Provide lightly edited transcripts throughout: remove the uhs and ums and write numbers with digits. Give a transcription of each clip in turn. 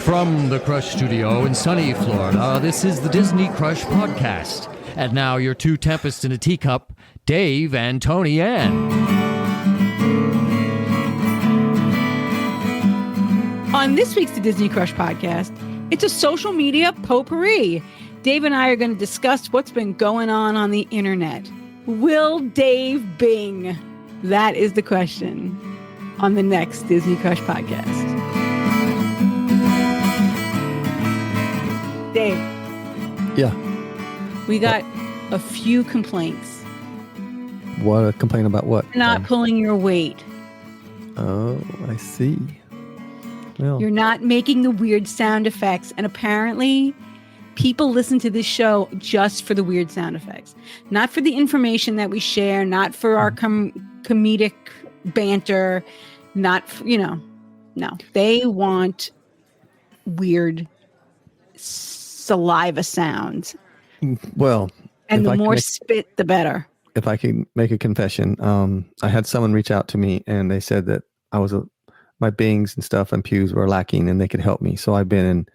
From the Crush Studio in sunny Florida, this is the Disney Crush Podcast. And now your two tempests in a teacup, Dave and Tony Ann. On this week's The Disney Crush Podcast, it's a social media potpourri. Dave and I are going to discuss what's been going on the internet. Will Dave Bing? That is the question on the next Disney Crush Podcast. Dave. Yeah. We got a few complaints. What a complaint about what? Not pulling your weight. Oh, I see. Well, You're not making the weird sound effects. And apparently, people listen to this show just for the weird sound effects. Not for the information that we share, not for our comedic banter, not, no. They want weird saliva sounds. well, And the more spit, the better. If I can make a confession, I had someone reach out to me and they said that my bings and stuff and pews were lacking and they could help me. So I've been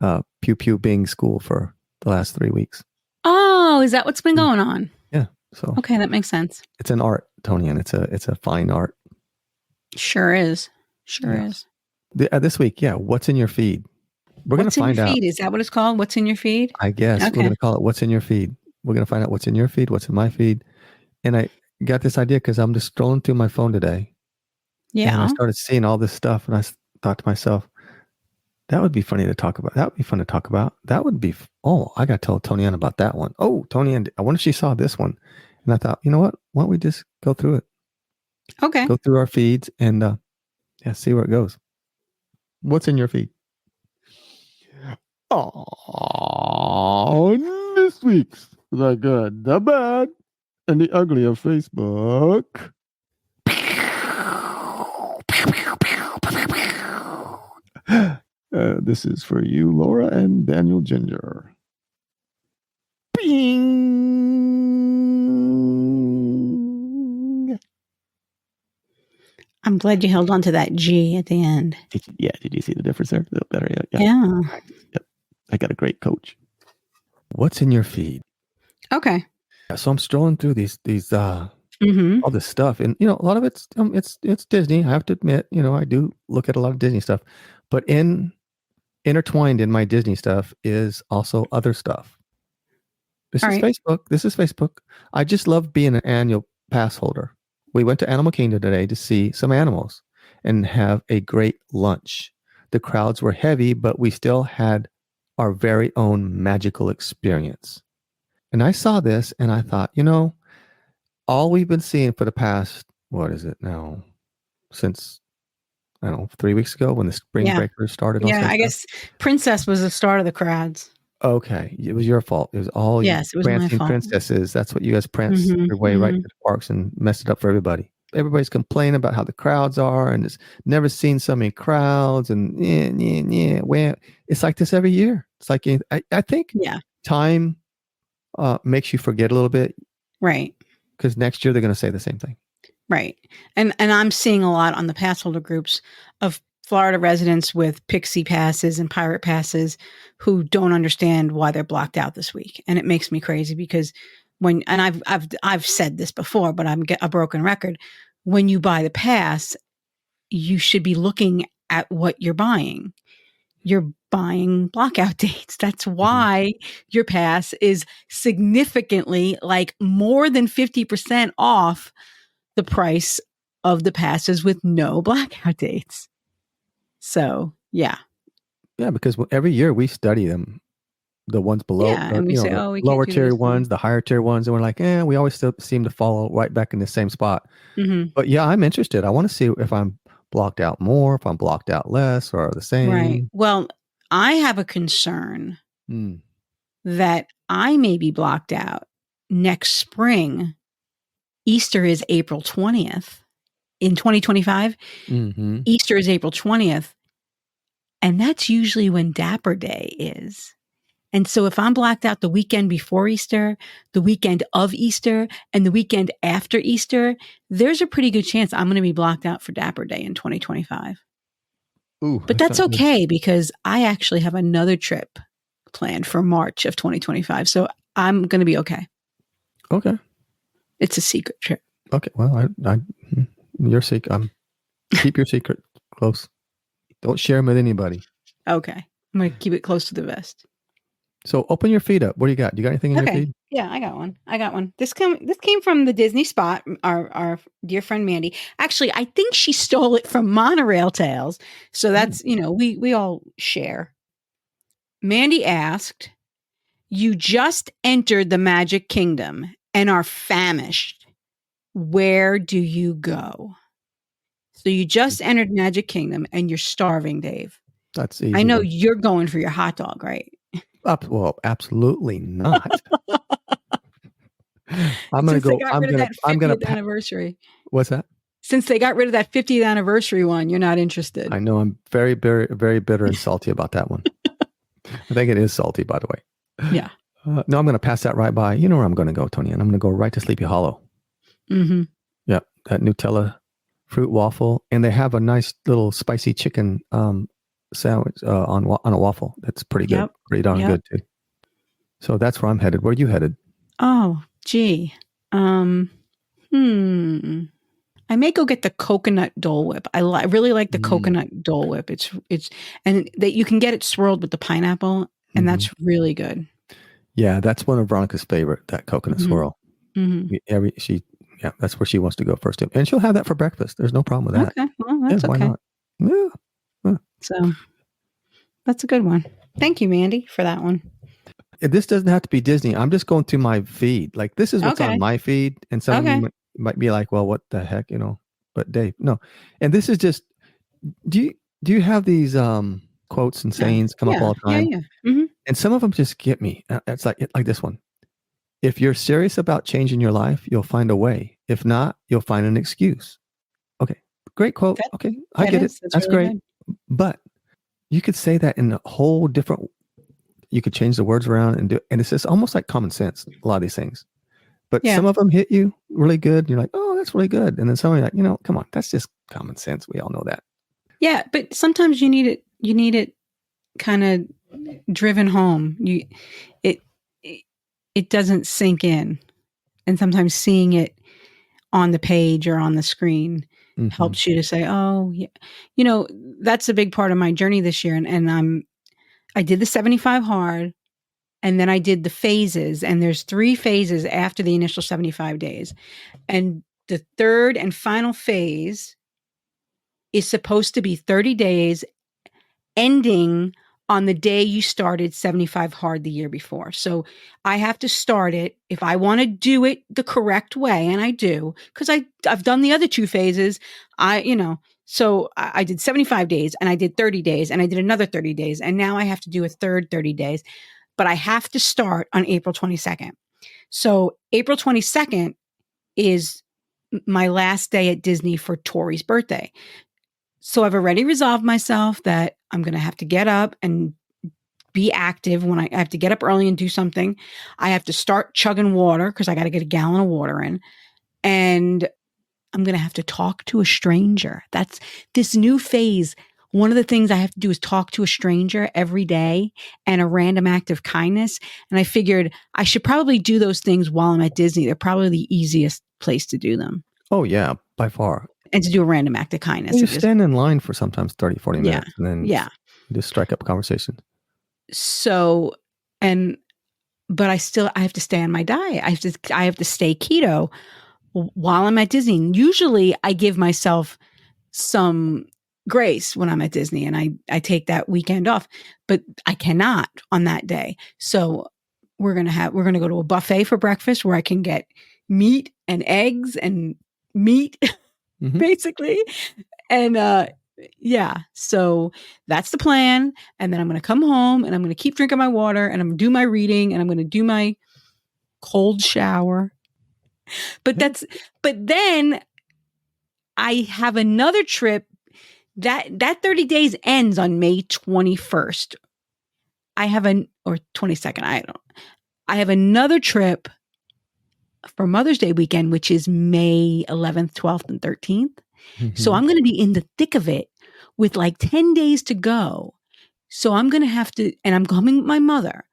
in Pew Pew Bing school for the last 3 weeks. Oh, is that what's been going on? Yeah. So okay, that makes sense. It's an art, Tony, and it's a fine art. Sure is. Sure is. This week, what's in your feed? We're going to find out. Is that what it's called? What's in your feed? I guess Okay. we're going to call it what's in your feed. We're going to find out what's in your feed, what's in my feed. And I got this idea because I'm just scrolling through my phone today. Yeah. And I started seeing all this stuff and I thought to myself, that would be funny to talk about. That would be fun to talk about. That would be, I got to tell Tony Ann about that one. Oh, Tony Ann, I wonder if she saw this one. And I thought, you know what? Why don't we just go through it? Okay. Go through our feeds and see where it goes. What's in your feed? Oh, this week's The Good, The Bad, and the Ugly of Facebook. This is for you, Laura and Daniel Ginger. Bing! I'm glad you held on to that G at the end. Did you see the difference there? A little better. Yeah. Yep. I got a great coach. What's in your feed? Okay. So I'm strolling through these all this stuff, and a lot of it's Disney. I have to admit, I do look at a lot of Disney stuff, but intertwined in my Disney stuff is also other stuff. This is Facebook. I just love being an annual pass holder. We went to Animal Kingdom today to see some animals and have a great lunch. The crowds were heavy, but we still had our very own magical experience. And I saw this and I thought, all we've been seeing for the past, what is it now? Since, 3 weeks ago when the spring breakers started. Yeah, I guess Princess was the start of the crowds. Okay. It was your fault. It was all it was prancing my fault. princesses. That's what you guys pranced your way right to the parks and messed it up for everybody. Everybody's complaining about how the crowds are and it's never seen so many crowds and Well, it's like this every year. It's like, I think time makes you forget a little bit. Right. Because next year they're going to say the same thing. Right. And I'm seeing a lot on the pass holder groups of Florida residents with Pixie passes and Pirate passes who don't understand why they're blocked out this week. And it makes me crazy because I've said this before, but I'm a broken record. When you buy the pass, you should be looking at what you're buying. You're buying blockout dates. That's why your pass is significantly, like more than 50% off the price of the passes with no blackout dates. So, yeah. Yeah, because every year we study them, the ones below, and we say, the we lower can't do tier this ones, the higher tier ones, and we're like, we always still seem to follow right back in the same spot. But yeah, I'm interested. I want to see if I'm blocked out more, if I'm blocked out less, or the same. Right. Well, I have a concern that I may be blocked out next spring. Easter is April 20th in 2025. Easter is April 20th. And that's usually when Dapper Day is. And so if I'm blocked out the weekend before Easter, the weekend of Easter, and the weekend after Easter, there's a pretty good chance I'm going to be blocked out for Dapper Day in 2025. Ooh, But that's okay because I actually have another trip planned for March of 2025. So I'm going to be okay. Okay. It's a secret trip. Okay. Well, your secret. Keep your secret close. Don't share them with anybody. Okay. I'm going to keep it close to the vest. So open your feed up. What do you got? You got anything in your feed? Yeah, I got one. This came from the Disney Spot, our dear friend Mandy. Actually, I think she stole it from Monorail Tales. So that's, we all share. Mandy asked, "You just entered the Magic Kingdom and are famished. Where do you go?" So you just entered Magic Kingdom and you're starving, Dave. That's easy. I know you're going for your hot dog, right? Well, absolutely not. I'm going to go. I'm going to anniversary. What's that? Since they got rid of that 50th anniversary one, you're not interested. I know. I'm very, very, very bitter and salty about that one. I think it is salty, by the way. Yeah. No, I'm going to pass that right by. You know where I'm going to go, Tony, and I'm going to go right to Sleepy Hollow. Mm-hmm. Yeah, that Nutella fruit waffle, and they have a nice little spicy chicken sandwich on a waffle. That's pretty good. Yep. Pretty darn good too. So that's where I'm headed. Where are you headed? Oh, gee. I may go get the coconut Dole Whip. I really like the coconut Dole Whip. It's and that you can get it swirled with the pineapple, and that's really good. Yeah, that's one of Veronica's favorite. That coconut swirl. Mm-hmm. Yeah, that's where she wants to go first, and she'll have that for breakfast. There's no problem with that. Okay, well, that's okay. Why not? Yeah. So that's a good one. Thank you, Mandy, for that one. This doesn't have to be Disney. I'm just going through my feed. Like this is what's on my feed, and some of you might be like, "Well, what the heck?" But Dave, no. And this is just. Do you have these quotes and sayings come up all the time? Yeah. Mm-hmm. And some of them just get me. It's like this one. If you're serious about changing your life, you'll find a way. If not, you'll find an excuse. Okay, great quote. I get it. That's really great. Good. But you could say that in a whole different. You could change the words around and do, and it's just almost like common sense. A lot of these things, but some of them hit you really good. And you're like, oh, that's really good. And then some are like, come on, that's just common sense. We all know that. Yeah, but sometimes you need it. You need it kind of driven home. It doesn't sink in, and sometimes seeing it on the page or on the screen helps you to say, oh, yeah. That's a big part of my journey this year. And I did the 75 hard, and then I did the phases, and there's 3 phases after the initial 75 days. And the third and final phase is supposed to be 30 days ending on the day you started 75 hard the year before. So I have to start it if I want to do it the correct way. And I do, because I've done the other 2 phases. So I did 75 days and I did 30 days and I did another 30 days. And now I have to do a third 30 days, but I have to start on April 22nd. So April 22nd is my last day at Disney for Tori's birthday. So I've already resolved myself that I'm going to have to get up and be active when I have to get up early and do something. I have to start chugging water because I got to get a gallon of water in. And I'm going to have to talk to a stranger. That's this new phase. One of the things I have to do is talk to a stranger every day and a random act of kindness. And I figured I should probably do those things while I'm at Disney. They're probably the easiest place to do them. Oh, yeah, by far. And to do a random act of kindness. You stand in line for sometimes 30, 40 minutes and then just strike up a conversation. So, but I have to stay on my diet. I have to stay keto while I'm at Disney. Usually I give myself some grace when I'm at Disney and I take that weekend off, but I cannot on that day. So we're going to go to a buffet for breakfast where I can get meat and eggs and meat basically. And, so that's the plan. And then I'm going to come home and I'm going to keep drinking my water and I'm going to do my reading and I'm going to do my cold shower. But then I have another trip that 30 days ends on May 21st. Or 22nd. I have another trip for Mother's Day weekend, which is May 11th, 12th, and 13th. So I'm going to be in the thick of it with like 10 days to go. So I'm going to have to, and I'm coming with my mother,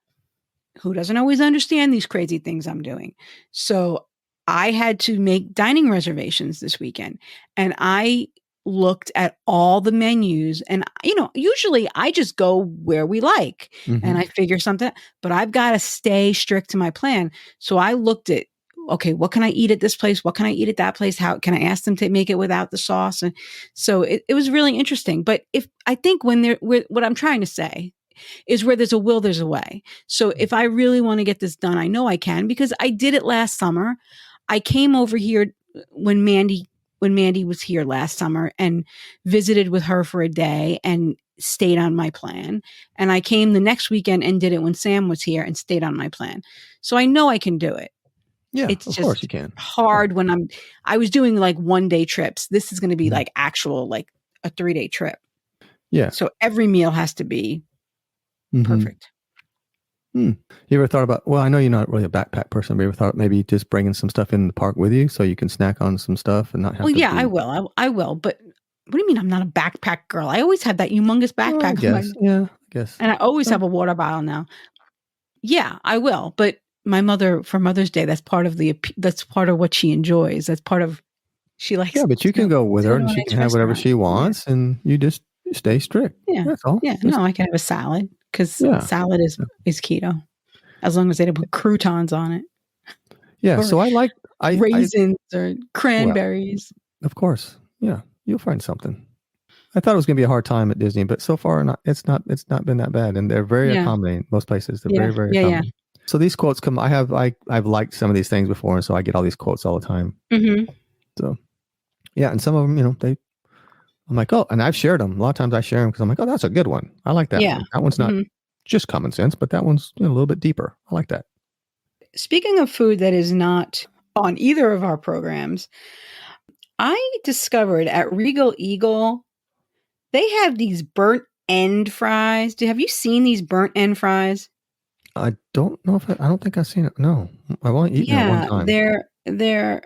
who doesn't always understand these crazy things I'm doing. So I had to make dining reservations this weekend, and I looked at all the menus, and usually I just go where we like and I figure something, but I've got to stay strict to my plan. So I looked at, okay, what can I eat at this place? What can I eat at that place? How can I ask them to make it without the sauce? And so it was really interesting. But I think what I'm trying to say is, where there's a will, there's a way. So if I really want to get this done, I know I can, because I did it last summer. I came over here when Mandy was here last summer and visited with her for a day and stayed on my plan. And I came the next weekend and did it when Sam was here and stayed on my plan. So I know I can do it. Yeah, it's of just course you can. hard when I was doing like 1-day trips. This is going to be like actual, like a 3-day trip. Yeah. So every meal has to be perfect. You ever thought about, well, I know you're not really a backpack person, but you ever thought maybe just bringing some stuff in the park with you so you can snack on some stuff and not have to I will. I will. But what do you mean I'm not a backpack girl? I always had that humongous backpack. I guess. And I always have a water bottle now. Yeah, I will. But my mother, for Mother's Day, that's part of what she enjoys. That's part of, she likes. Yeah, but you can go with her and she can have whatever she wants, and you just stay strict. Yeah. That's all. Yeah. No, I can have a salad, because salad is keto, as long as they don't put croutons on it. Yeah. So I like raisins or cranberries. Well, of course. Yeah. You'll find something. I thought it was going to be a hard time at Disney, but so far it's not been that bad, and they're very accommodating. Most places, they're very, very accommodating. So these quotes come. I've liked some of these things before, and so I get all these quotes all the time. So yeah, and some of them, I'm like, oh, and I've shared them a lot of times. I share them because I'm like, oh, that's a good one. I like that one. That one's not just common sense, but that one's a little bit deeper. I like that. Speaking of food that is not on either of our programs, I discovered at Regal Eagle, they have these burnt end fries. Have you seen these burnt end fries? I don't know I don't think I've seen it. No, I've only eaten it one time. They're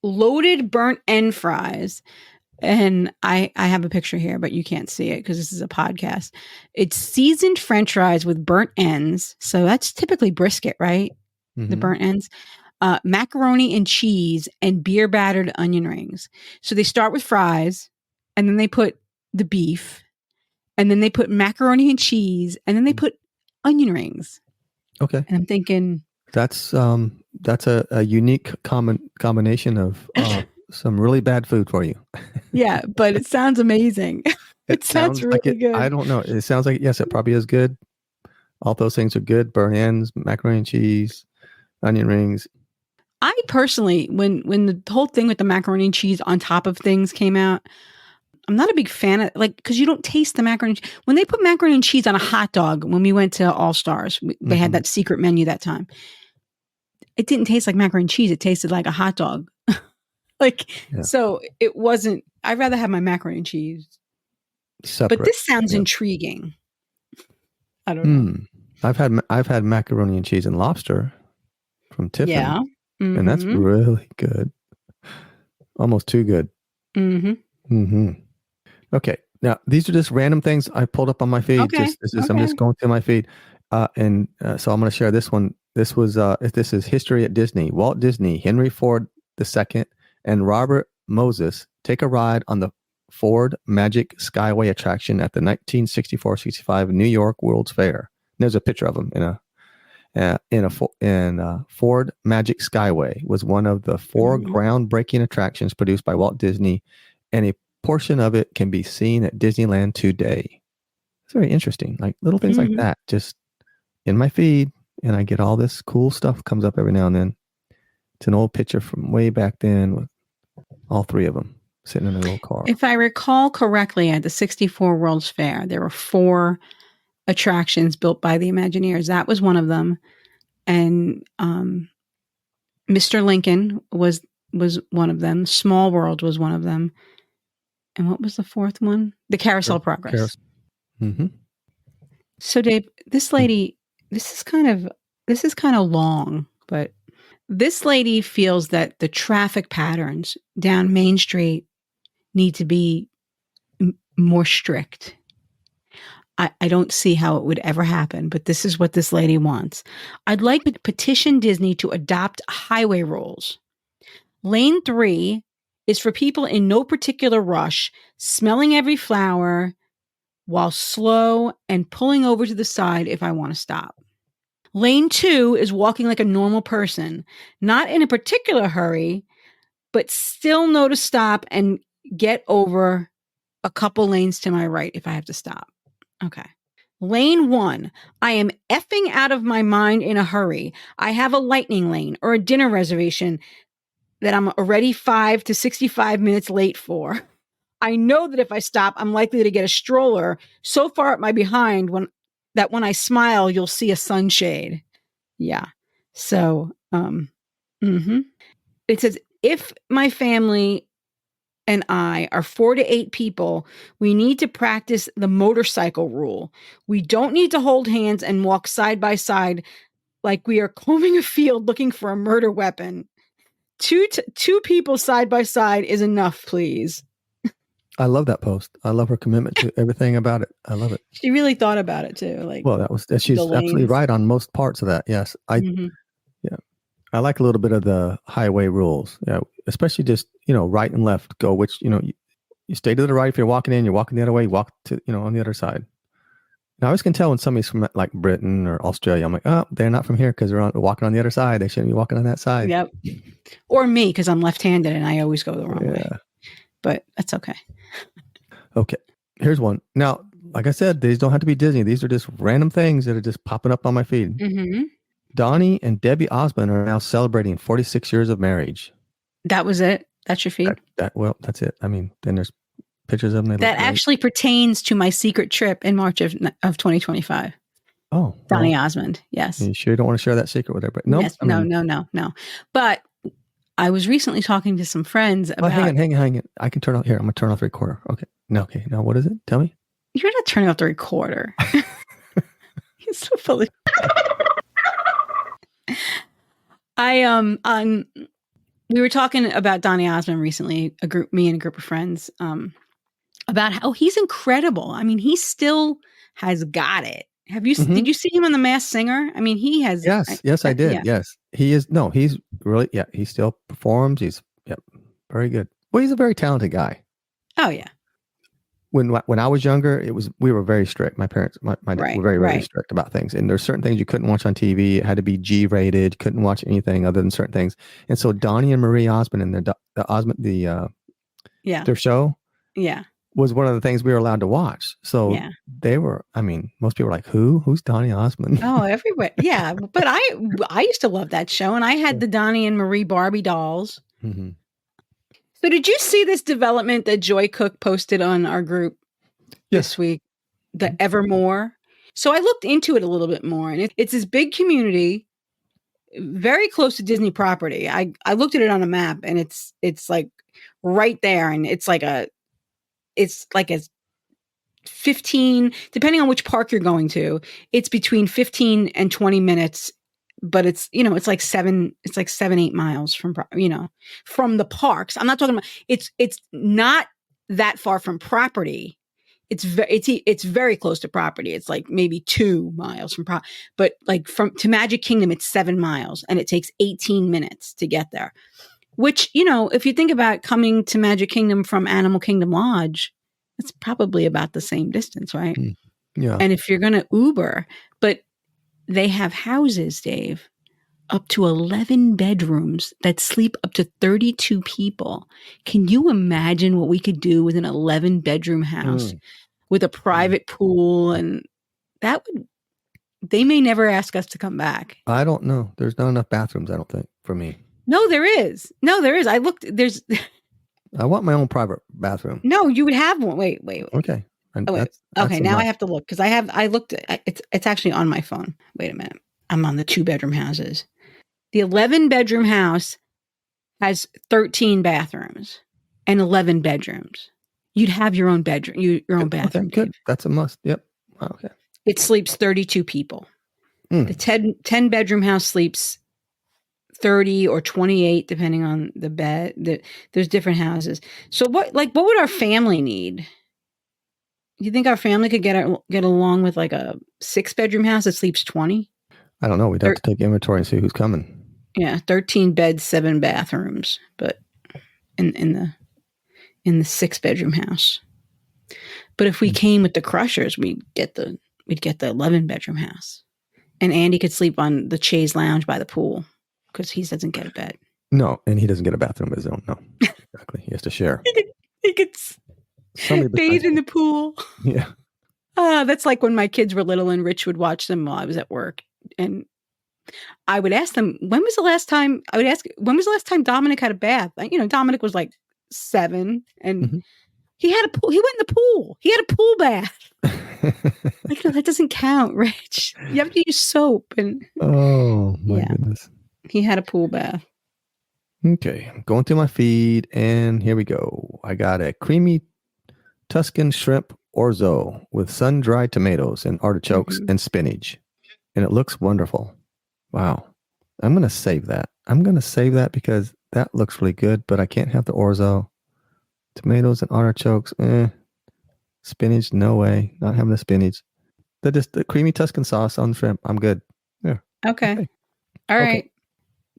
loaded burnt end fries. And I have a picture here, but you can't see it because this is a podcast. It's seasoned French fries with burnt ends. So that's typically brisket, right? The burnt ends. Macaroni and cheese and beer battered onion rings. So they start with fries, and then they put the beef, and then they put macaroni and cheese, and then they put onion rings. Okay. And I'm thinking that's a unique combination of some really bad food for you. Yeah, but it sounds amazing. It sounds really like good. I don't know. It sounds like, yes, it probably is good. All those things are good. Burnt ends, macaroni and cheese, onion rings. I personally, when the whole thing with the macaroni and cheese on top of things came out, I'm not a big fan of, because you don't taste the macaroni. When they put macaroni and cheese on a hot dog, when we went to All Stars, they had that secret menu that time. It didn't taste like macaroni and cheese. It tasted like a hot dog. So it wasn't, I'd rather have my macaroni and cheese. Separate. But this sounds intriguing. I don't know. I've had macaroni and cheese and lobster from Tiffin. Yeah. And that's really good. Almost too good. Okay. Now, these are just random things I pulled up on my feed. Okay. I'm just going through my feed. So I'm going to share this one. This is History at Disney. Walt Disney, Henry Ford II, and Robert Moses take a ride on the Ford Magic Skyway attraction at the 1964-65 New York World's Fair. And there's a picture of them in a Ford Magic Skyway. Was one of the 4 groundbreaking attractions produced by Walt Disney, and a portion of it can be seen at Disneyland today. It's very interesting, like little things like that, just in my feed, and I get all this cool stuff comes up every now and then. It's an old picture from way back then with all 3 of them sitting in a little car. If I recall correctly, at the 64 World's Fair, there were 4 attractions built by the Imagineers. That was one of them. And Mr. Lincoln was one of them. Small World was one of them. And what was the 4th one? The Carousel Progress. So Dave, this lady, this is kind of long, but this lady feels that the traffic patterns down Main Street need to be more strict. I don't see how it would ever happen, but this is what this lady wants. I'd like to petition Disney to adopt highway rules. Lane 3 is for people in no particular rush, smelling every flower while slow and pulling over to the side if I want to stop. Lane 2 is walking like a normal person, not in a particular hurry, but still know to stop and get over a couple lanes to my right if I have to stop. Okay. Lane 1, I am effing out of my mind in a hurry. I have a lightning lane or a dinner reservation that I'm already 5 to 65 minutes late for. I know that if I stop, I'm likely to get a stroller so far up my behind when I smile, you'll see a sunshade. Yeah. So, it says, if my family and I are 4 to 8 people, we need to practice the motorcycle rule. We don't need to hold hands and walk side by side like we are combing a field looking for a murder weapon. Two people side by side is enough, please. I love that post. I love her commitment to everything about it. I love it. She really thought about it too. She's absolutely right on most parts of that. Yes. I like a little bit of the highway rules. Yeah, especially just, right and left go, which, you stay to the right. If you're walking in, you're walking the other way, walk to, on the other side. Now, I always can tell when somebody's from like Britain or Australia. I'm like, oh, they're not from here because they're walking on the other side. They shouldn't be walking on that side. Yep. Or me, because I'm left-handed and I always go the wrong way. But that's okay. Okay. Here's one. Now, like I said, these don't have to be Disney. These are just random things that are just popping up on my feed. Mm-hmm. Donnie and Debbie Osmond are now celebrating 46 years of marriage. That was it? That's your feed? Well, that's it. I mean, then there's pictures of them. That actually pertains to my secret trip in March of 2025. Oh. Donnie Osmond. Yes. You sure you don't want to share that secret with everybody? No. Yes, no. But I was recently talking to some friends about... hang on. I can turn off... Here, I'm going to turn off the recorder. Okay. Now, what is it? Tell me. You're not turning off the recorder. He's so fully... we were talking about Donnie Osmond recently, me and a group of friends, about how he's incredible. I mean, he still has got it. Did you see him on The Masked Singer? I mean, he has. Yes, I did. Yeah. Yes, he is. No, he's really, he still performs. He's, very good. Well, he's a very talented guy. Oh yeah. When I was younger, we were very strict. My parents, my dad were very, very strict about things. And there's certain things you couldn't watch on TV. It had to be G-rated. Couldn't watch anything other than certain things. And so Donnie and Marie Osmond and their show, was one of the things we were allowed to watch. So they were. I mean, most people were like, "Who's Donnie Osmond?" Oh, everywhere. Yeah, but I used to love that show, and I had the Donnie and Marie Barbie dolls. Mm-hmm. So did you see this development that Joy Cook posted on our group this week? The Evermore. So I looked into it a little bit more, and it's this big community, very close to Disney property. I looked at it on a map, and it's like right there, and it's like a 15, depending on which park you're going to, it's between 15 and 20 minutes. But it's, it's like 7-8 miles from the parks. I'm not talking about, it's not that far from property. It's very close to property. It's like maybe 2 miles from property, but like to Magic Kingdom, it's 7 miles and it takes 18 minutes to get there, which, if you think about coming to Magic Kingdom from Animal Kingdom Lodge, it's probably about the same distance, right? Yeah. And if you're going to Uber, but they have houses, Dave, up to 11 bedrooms that sleep up to 32 people. Can you imagine what we could do with an 11-bedroom house with a private pool? And they may never ask us to come back. I don't know. There's not enough bathrooms, I don't think, for me. No, there is. I looked, I want my own private bathroom. No, you would have one. Wait. Okay. That's now I have to look because I looked at it's actually on my phone. Wait a minute. I'm on the 2-bedroom houses. The 11-bedroom house has 13 bathrooms and 11 bedrooms. You'd have your own bedroom, your own bathroom. Okay, good. That's a must. Yep. Okay. It sleeps 32 people. The 10-bedroom house sleeps 30 or 28, depending on the bed. There's different houses. So what would our family need? You think our family could get along with like a 6-bedroom house that sleeps 20? I don't know. We'd have to take inventory and see who's coming. Yeah, 13 beds, 7 bathrooms, but in the 6-bedroom house. But if we came with the Crushers, we'd get the 11-bedroom house, and Andy could sleep on the chaise lounge by the pool because he doesn't get a bed. No, and he doesn't get a bathroom of his own. No, exactly. He has to share. He could bathe in the pool. Yeah. That's like when my kids were little and Rich would watch them while I was at work, and I would ask them, when was the last time Dominic had a bath? Dominic was like 7, and he had a pool. He went in the pool. He had a pool bath. Like, no, that doesn't count, Rich. You have to use soap. And oh my goodness, he had a pool bath. Okay, I'm going through my feed, and here we go. I got a creamy Tuscan shrimp orzo with sun-dried tomatoes and artichokes and spinach, and it looks wonderful. Wow. I'm going to save that. Because that looks really good, but I can't have the orzo. Tomatoes and artichokes, spinach, no way. Not having the spinach. The creamy Tuscan sauce on the shrimp. I'm good. Yeah. Okay. All right.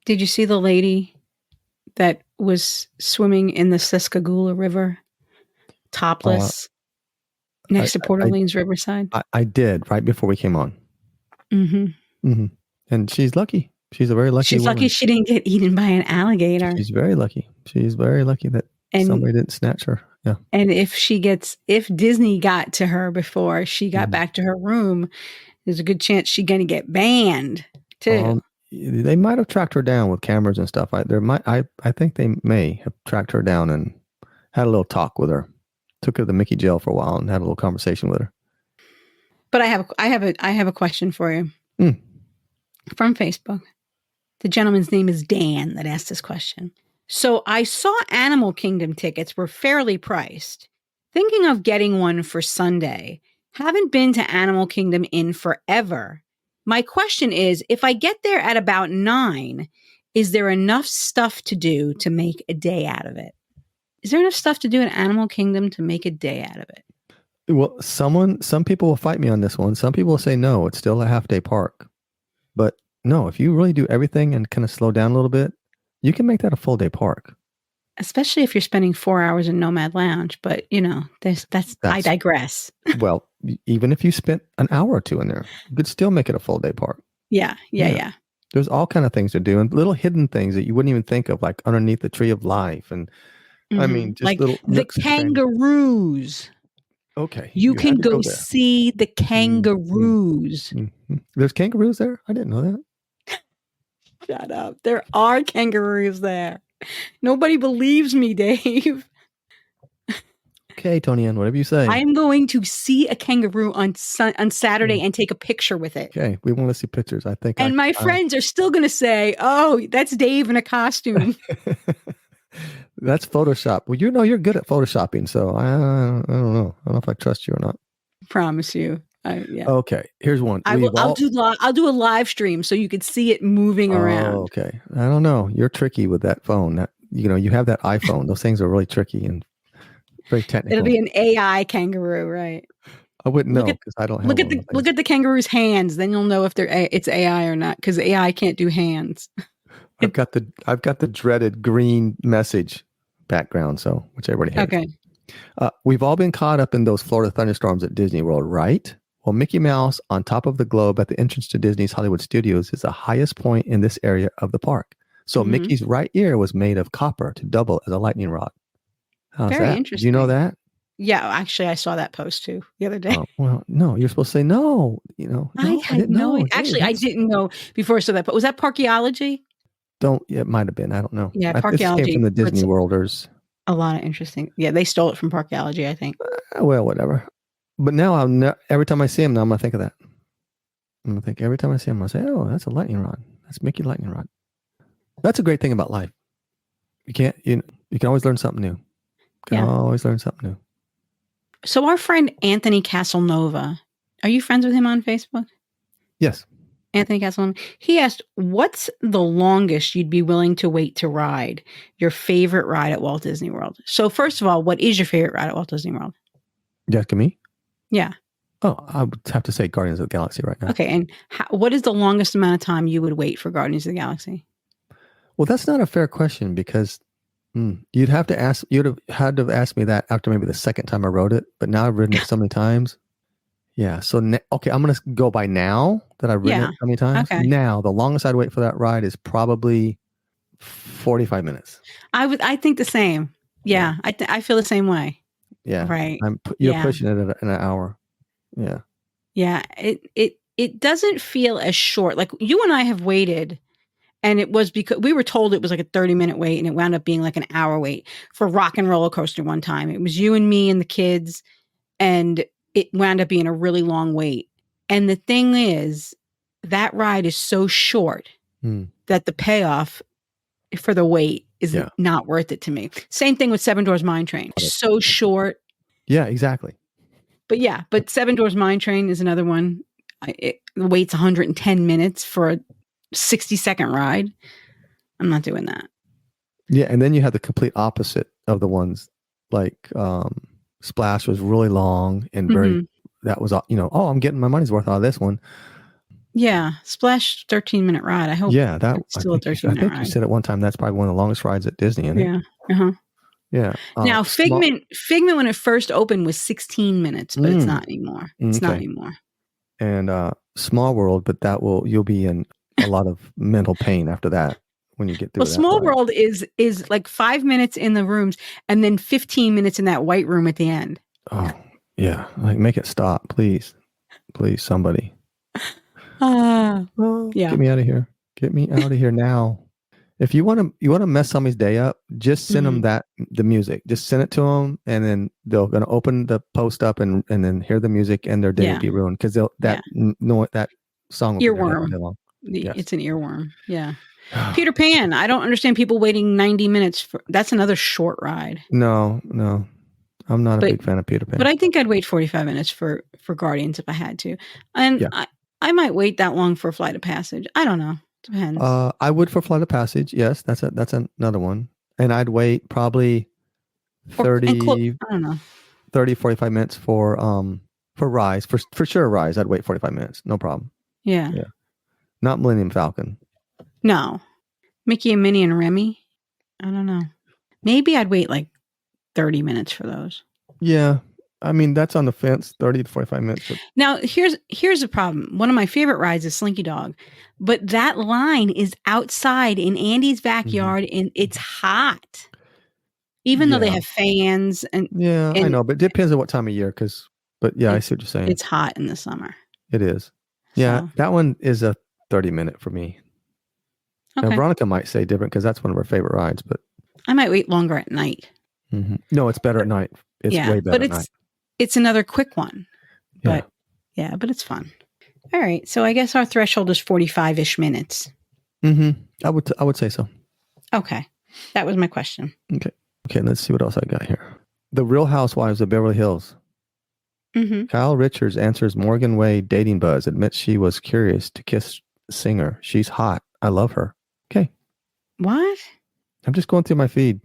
Did you see the lady that was swimming in the Siscagoula River, topless, next to Port Orleans Riverside? I did, right before we came on. And she's lucky. She's a very lucky woman. She's lucky she didn't get eaten by an alligator. She's very lucky. That somebody didn't snatch her. Yeah. And if Disney got to her before she got back to her room, there's a good chance she's going to get banned too. They might have tracked her down with cameras and stuff. I think they may have tracked her down and had a little talk with her. Took her to the Mickey jail for a while and had a little conversation with her. But I have a question for you. From Facebook. The gentleman's name is Dan that asked this question. So I saw Animal Kingdom tickets were fairly priced. Thinking of getting one for Sunday. Haven't been to Animal Kingdom in forever. My question is, if I get there at about 9, is there enough stuff to do to make a day out of it? Is there enough stuff to do in Animal Kingdom to make a day out of it? Well, some people will fight me on this one. Some people will say, no, it's still a half-day park. But no, if you really do everything and kind of slow down a little bit, you can make that a full-day park. Especially if you're spending 4 hours in Nomad Lounge. But, that's I digress. Well, even if you spent an hour or 2 in there, you could still make it a full-day park. Yeah. There's all kind of things to do and little hidden things that you wouldn't even think of, like underneath the Tree of Life. And I mean, just like little the kangaroos. Okay. You can go see the kangaroos. There's kangaroos there? I didn't know that. Shut up. There are kangaroos there. Nobody believes me, Dave. Okay, Tony Ann, whatever you say. I'm going to see a kangaroo on Saturday and take a picture with it. Okay, we want to see pictures, I think. And my friends are still going to say, oh, that's Dave in a costume. That's Photoshop. Well, you're good at Photoshopping, so I don't know. I don't know if I trust you or not. Promise you. Yeah. Okay, here's one. I'll do a live stream so you could see it moving around. Okay. I don't know. You're tricky with that phone. You have that iPhone. Those things are really tricky and very technical. It'll be an AI kangaroo, right? I wouldn't know because I don't have look at the kangaroo's hands. Then you'll know if it's AI or not, because AI can't do hands. I've got the dreaded green message background, so which everybody hates. Okay. We've all been caught up in those Florida thunderstorms at Disney World, right? Well, Mickey Mouse on top of the globe at the entrance to Disney's Hollywood Studios is the highest point in this area of the park. So Mickey's right ear was made of copper to double as a lightning rod. How's Very that? interesting. Did you know that? Yeah, actually, I saw that post too the other day. Oh, well, no, you're supposed to say no. I had no. Actually, I didn't know before I saw that. But was that Parkeology? It might have been. I don't know. Yeah, Parkeology. It came from the Disney Worlders. A lot of interesting. Yeah, they stole it from Parkeology, I think. Well, whatever. But now every time I see him, now I'm gonna think of that. I'm gonna think every time I see him, I say, "Oh, that's a lightning rod. That's Mickey lightning rod." That's a great thing about life. You can always learn something new. Always learn something new. So our friend Anthony Casanova, are you friends with him on Facebook? Yes. Anthony Casanova. He asked, "What's the longest you'd be willing to wait to ride? Your favorite ride at Walt Disney World?" So first of all, what is your favorite ride at Walt Disney World? You asking me? Yeah. Oh, I would have to say Guardians of the Galaxy right now. Okay. And what is the longest amount of time you would wait for Guardians of the Galaxy? Well, that's not a fair question because you'd have had to have asked me that after maybe the second time I wrote it, but now I've written it so many times. Yeah. So, okay, I'm going to go by now that I've written it so many times. Okay. Now, the longest I'd wait for that ride is probably 45 minutes. I think the same. Yeah. I feel the same way. Yeah. Right. You're pushing it at an hour. Yeah. Yeah. It doesn't feel as short. Like you and I have waited, and it was because we were told it was like a 30-minute wait, and it wound up being like an hour wait for Rock and Roller Coaster one time. It was you and me and the kids, and it wound up being a really long wait. And the thing is, that ride is so short that the payoff for the wait is not worth it to me. Same thing with Seven Doors Mine Train. So short. Yeah, exactly. But Seven Doors Mine Train is another one. The wait's 110 minutes for a 60-second ride. I'm not doing that. Yeah, and then you have the complete opposite of the ones like Splash was really long and very. That was I'm getting my money's worth out of this one. Yeah, Splash 13-minute ride. I hope. Yeah, it's still a 13-minute ride. I think you said at one time that's probably one of the longest rides at Disney. Isn't it? Yeah. Yeah. Now Figment when it first opened was 16 minutes, but it's not anymore. It's not anymore. And Small World, but you'll be in a lot of mental pain after that when you get through. Well, Small World is like 5 minutes in the rooms and then 15 minutes in that white room at the end. Oh yeah, like make it stop, please, somebody. Get me out of here. Get me out of here now. If you want to mess somebody's day up, just send them the music. Just send it to them, and then they're going to open the post up and then hear the music, and their day will be ruined because that song will earworm. Be there all day long. Yes. It's an earworm. Yeah. Peter Pan. I don't understand people waiting 90 minutes for. That's another short ride. No, I'm not a big fan of Peter Pan. But I think I'd wait 45 minutes for Guardians if I had to, and I might wait that long for Flight of Passage. I don't know. Depends. I would for Flight of Passage. Yes, that's another one. And I'd wait probably 30, 45 minutes for Rise. For sure, Rise. I'd wait 45 minutes. No problem. Yeah. Not Millennium Falcon. No. Mickey and Minnie and Remy. I don't know. Maybe I'd wait like 30 minutes for those. Yeah. I mean, that's on the fence, 30 to 45 minutes. Now, here's a problem. One of my favorite rides is Slinky Dog, but that line is outside in Andy's backyard, and it's hot. Even though they have fans and I know, but it depends on what time of year. I see what you're saying. It's hot in the summer. It is. Yeah, that one is a 30-minute for me. Okay. Now, Veronica might say different because that's one of her favorite rides, but I might wait longer at night. No, it's better at night. It's way better at night. It's another quick one, but but it's fun. All right. So I guess our threshold is 45-ish minutes. I would say so. Okay. That was my question. Okay. Let's see what else I got here. The Real Housewives of Beverly Hills. Kyle Richards answers Morgan Wade dating buzz, admits she was curious to kiss singer. She's hot. I love her. Okay. What? I'm just going through my feed.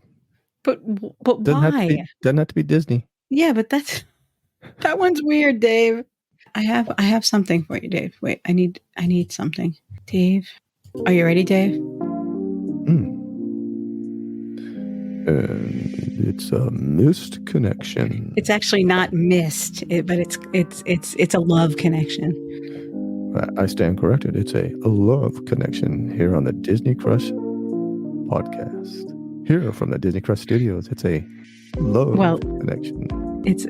But why? Doesn't have to be Disney. Yeah, but that one's weird, Dave. I have something for you, Dave. Wait, I need something. Dave, are you ready, Dave? It's a missed connection. It's actually not missed, but it's a love connection. I stand corrected. It's a love connection here on the Disney Crush podcast. Here from the Disney Crush Studios, it's a love connection. It's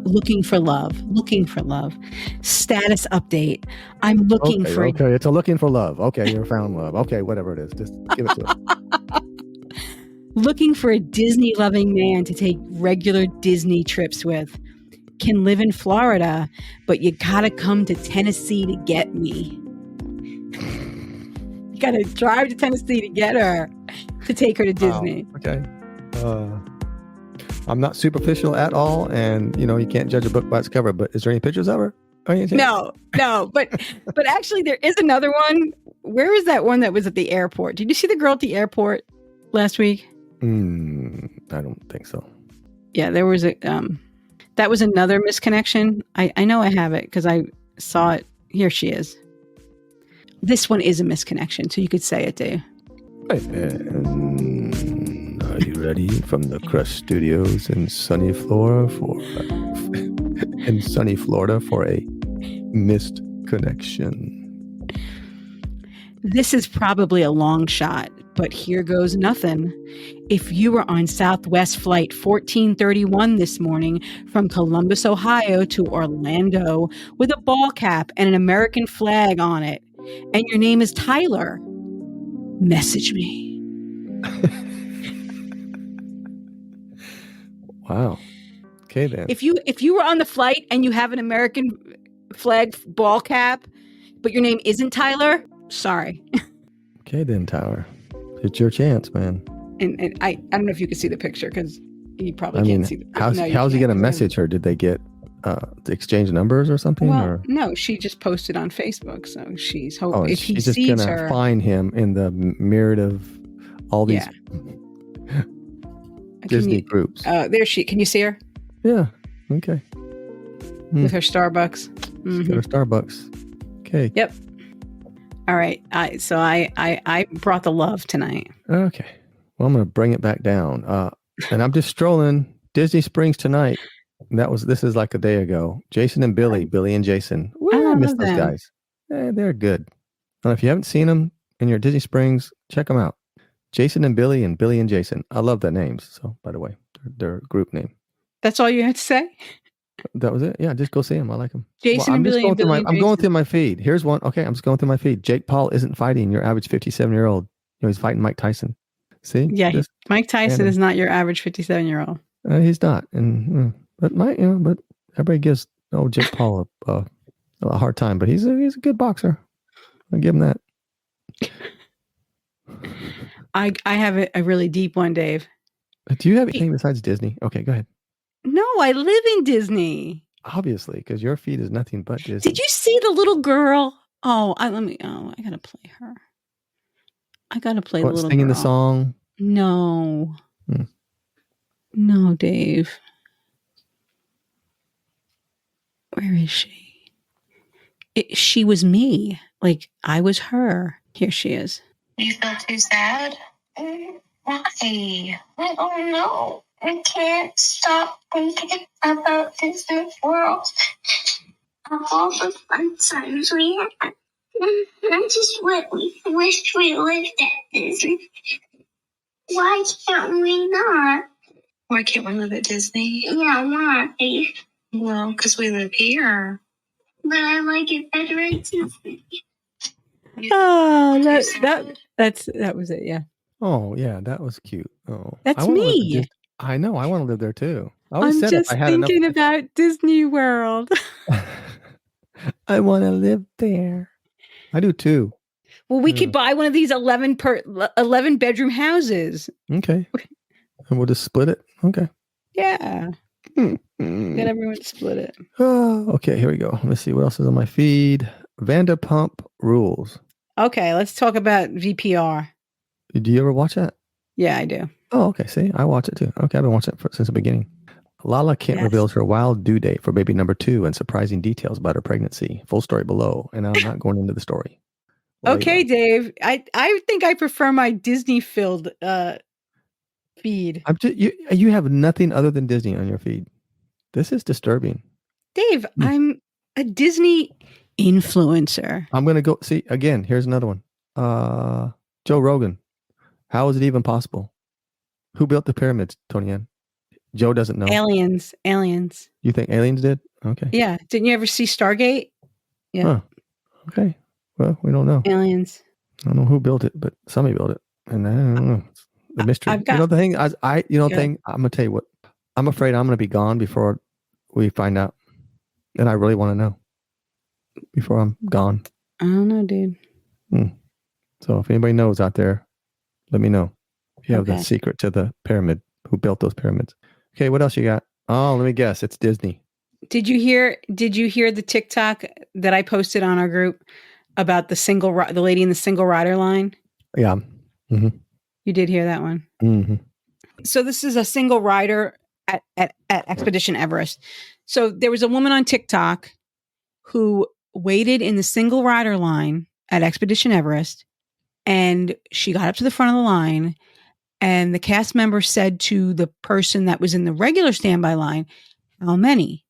looking for love. Status update. I'm looking for. Okay, it's a looking for love. Okay, you found love. Okay, whatever it is, just give it to us. Looking for a Disney loving man to take regular Disney trips with. Can live in Florida, but you gotta come to Tennessee to get me. You gotta drive to Tennessee to get her, to take her to Disney. Okay. I'm not superficial at all, and you can't judge a book by its cover. But is there any pictures of her? No. But actually, there is another one. Where is that one that was at the airport? Did you see the girl at the airport last week? I don't think so. Yeah, there was a. That was another misconnection. I know I have it because I saw it. Here she is. This one is a misconnection, so you could say it, Dave. And are you ready from the Crush Studios in sunny Florida for a missed connection? This is probably a long shot, but here goes nothing. If you were on Southwest Flight 1431 this morning from Columbus, Ohio to Orlando with a ball cap and an American flag on it, and your name is Tyler, message me. Wow. Okay, then. If you were on the flight and you have an American flag ball cap, but your name isn't Tyler, sorry. Okay, then, Tyler. It's your chance, man. And I don't know if you can see the picture because you probably can't see the picture. How's he going to message her? Did they get to exchange numbers or something? Well, no, she just posted on Facebook, so she's hoping if he she's just sees gonna her, find him in the myriad of all these Disney groups. There she. Can you see her? Yeah. Okay. With her Starbucks. She's got her Starbucks. Okay. Yep. All right. So I brought the love tonight. Okay. Well, I'm gonna bring it back down. And I'm just strolling Disney Springs tonight. This is like a day ago. Jason and Billy and Jason. I miss those guys. They're good. And if you haven't seen them in your Disney Springs, check them out. Jason and Billy and Jason. I love their names. So, by the way, their group name. That's all you had to say? That was it. Yeah, just go see them. I like them. Jason and Billy and Billy. I'm going through my feed. Here's one. Okay, I'm just going through my feed. Jake Paul isn't fighting your average 57-year-old. He's fighting Mike Tyson. See? Yeah, Mike Tyson is not your average 57-year-old. He's not. But everybody gives Jake Paul a hard time. But he's a good boxer. I'll give him that. I have a really deep one, Dave. Do you have anything besides Disney? Okay, go ahead. No, I live in Disney. Obviously, because your feed is nothing but Disney. Did you see the little girl? I gotta play her. I gotta play the little singing girl. The song? No. No, Dave. Where is she? She was me. Like, I was her. Here she is. You feel too sad? Why? I don't know. I can't stop thinking about Disney World. Of all the fun times we had. I just wish we lived at Disney. Why can't we not? Why can't we live at Disney? Yeah, why? Well, because we live here. But I like it better at Disney. Oh, that was it. Yeah. Oh, yeah, that was cute. Oh, that's me. I know. I want to live there too. I'm just thinking about Disney World. I want to live there. I do too. Well, we could buy one of these 11 bedroom houses. Okay. And we'll just split it. Okay. Yeah. Get everyone to split it. Oh, okay, here we go. Let's see what else is on my feed. Vanderpump Rules. Okay, let's talk about VPR. Do you ever watch that? Yeah, I do. Oh, okay. See, I watch it too. Okay, I've been watching it since the beginning. Lala Kent reveals her wild due date for baby number 2 and surprising details about her pregnancy. Full story below, and I'm not going into the story. Okay, Dave. I think I prefer my Disney-filled feed. You have nothing other than Disney on your feed. This is disturbing. Dave, I'm a Disney influencer. I'm going to go see again. Here's another one. Joe Rogan. How is it even possible? Who built the pyramids, Tony Ann? Joe doesn't know. Aliens. You think aliens did? Okay. Yeah. Didn't you ever see Stargate? Yeah. Huh. Okay. Well, we don't know. Aliens. I don't know who built it, but somebody built it. And I don't know. It's the mystery. I'm gonna tell you what. I'm afraid I'm gonna be gone before we find out. And I really want to know before I'm gone. I don't know, dude. So if anybody knows out there, let me know. If you have the secret to the pyramid, who built those pyramids. Okay, what else you got? Oh, let me guess. It's Disney. Did you hear the TikTok that I posted on our group about the lady in the single rider line? Yeah. Mm-hmm. You did hear that one? Mm-hmm. So this is a single rider at Expedition Everest. So there was a woman on TikTok who waited in the single rider line at Expedition Everest, and she got up to the front of the line, and the cast member said to the person that was in the regular standby line, "How many?"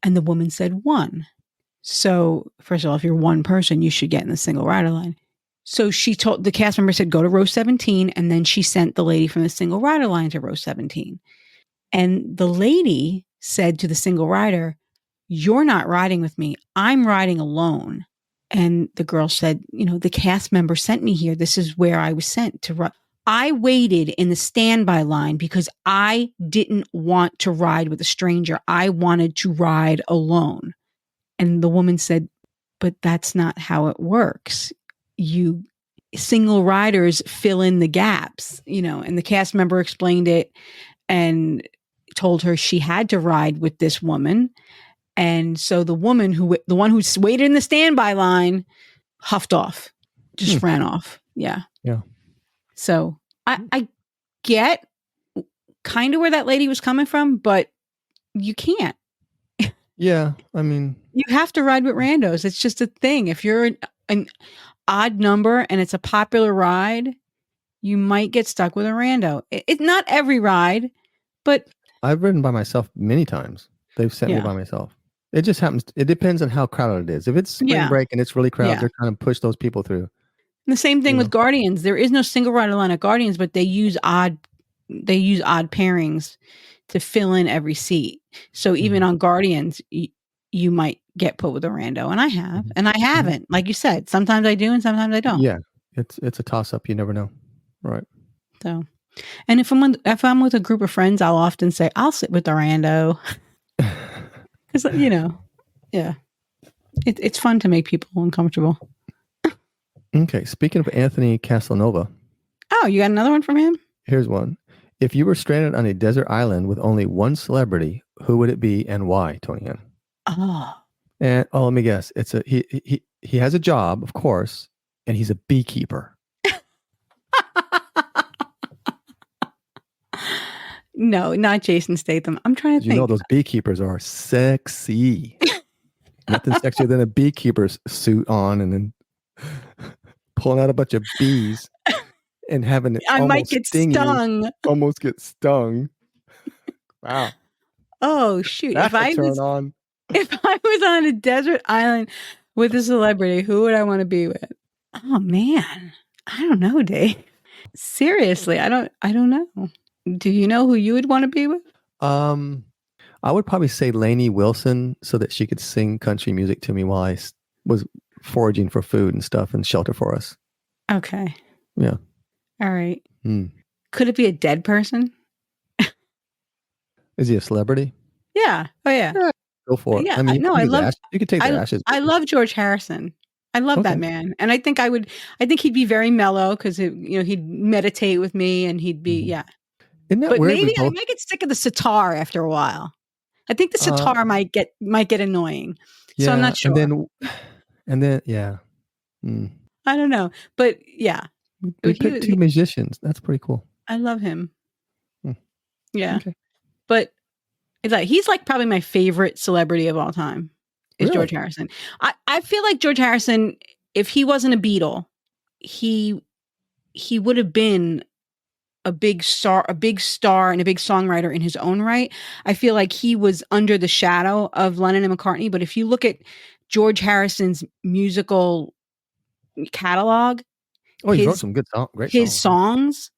And the woman said 1. So first of all, if you're one person, you should get in the single rider line. So she told the cast member, said, go to row 17. And then she sent the lady from the single rider line to row 17. And the lady said to the single rider, "You're not riding with me. I'm riding alone." And the girl said, the cast member sent me here. This is where I was sent to ride. I waited in the standby line because I didn't want to ride with a stranger. I wanted to ride alone. And the woman said, "But that's not how it works. You single riders fill in the gaps," and the cast member explained it and told her she had to ride with this woman. And so the one who waited in the standby line huffed off, just ran off. Yeah. Yeah. So I get kind of where that lady was coming from, but you can't. Yeah. I mean, You have to ride with randos. It's just a thing. If you're an odd number and it's a popular ride, you might get stuck with a rando. It's not every ride, but I've ridden by myself many times. They've sent me by myself. It just happens. It depends on how crowded it is. If it's spring break and it's really crowded, they're trying to push those people through. And the same thing with Guardians. There is no single rider line at Guardians, but they use odd pairings to fill in every seat. So even on Guardians, you might get put with a rando, and I have, and I haven't. Like you said, sometimes I do, and sometimes I don't. Yeah, it's a toss up. You never know, right? So, and if I'm with a group of friends, I'll often say I'll sit with the rando, because it's fun to make people uncomfortable. Okay, speaking of Anthony Casanova. Oh, you got another one from him? Here's one. If you were stranded on a desert island with only one celebrity, who would it be and why, Tony Ann? Oh. And let me guess. It's he has a job, of course, and he's a beekeeper. No, not Jason Statham. I'm trying to think. Those beekeepers are sexy. Nothing sexier than a beekeeper's suit on and then pulling out a bunch of bees and having it might get stung. Almost get stung. Wow. Oh shoot! That's If I was on a desert island with a celebrity, who would I want to be with? Oh man, I don't know, Dave. Seriously, I don't know. Do you know who you would want to be with? I would probably say Lainey Wilson, so that she could sing country music to me while I was foraging for food and stuff and shelter for us. Okay. Yeah. All right. Could it be a dead person? Is he a celebrity? Yeah. Oh yeah. Go for it. Yeah. I mean, you could take the ashes. I love George Harrison. I love that man, and I think he'd be very mellow because he'd meditate with me, and he'd be Isn't that but weird? maybe I might get sick of the sitar after a while. I think the sitar might get annoying. So I'm not sure. And then yeah. I don't know. But yeah. We picked two musicians. That's pretty cool. I love him. Yeah. Okay. But he's like probably my favorite celebrity of all time is George Harrison. I feel like George Harrison, if he wasn't a Beatle, he would have been a big star and a big songwriter in his own right. I feel like he was under the shadow of Lennon and McCartney. But if you look at George Harrison's musical catalog, he wrote some good songs. His songs,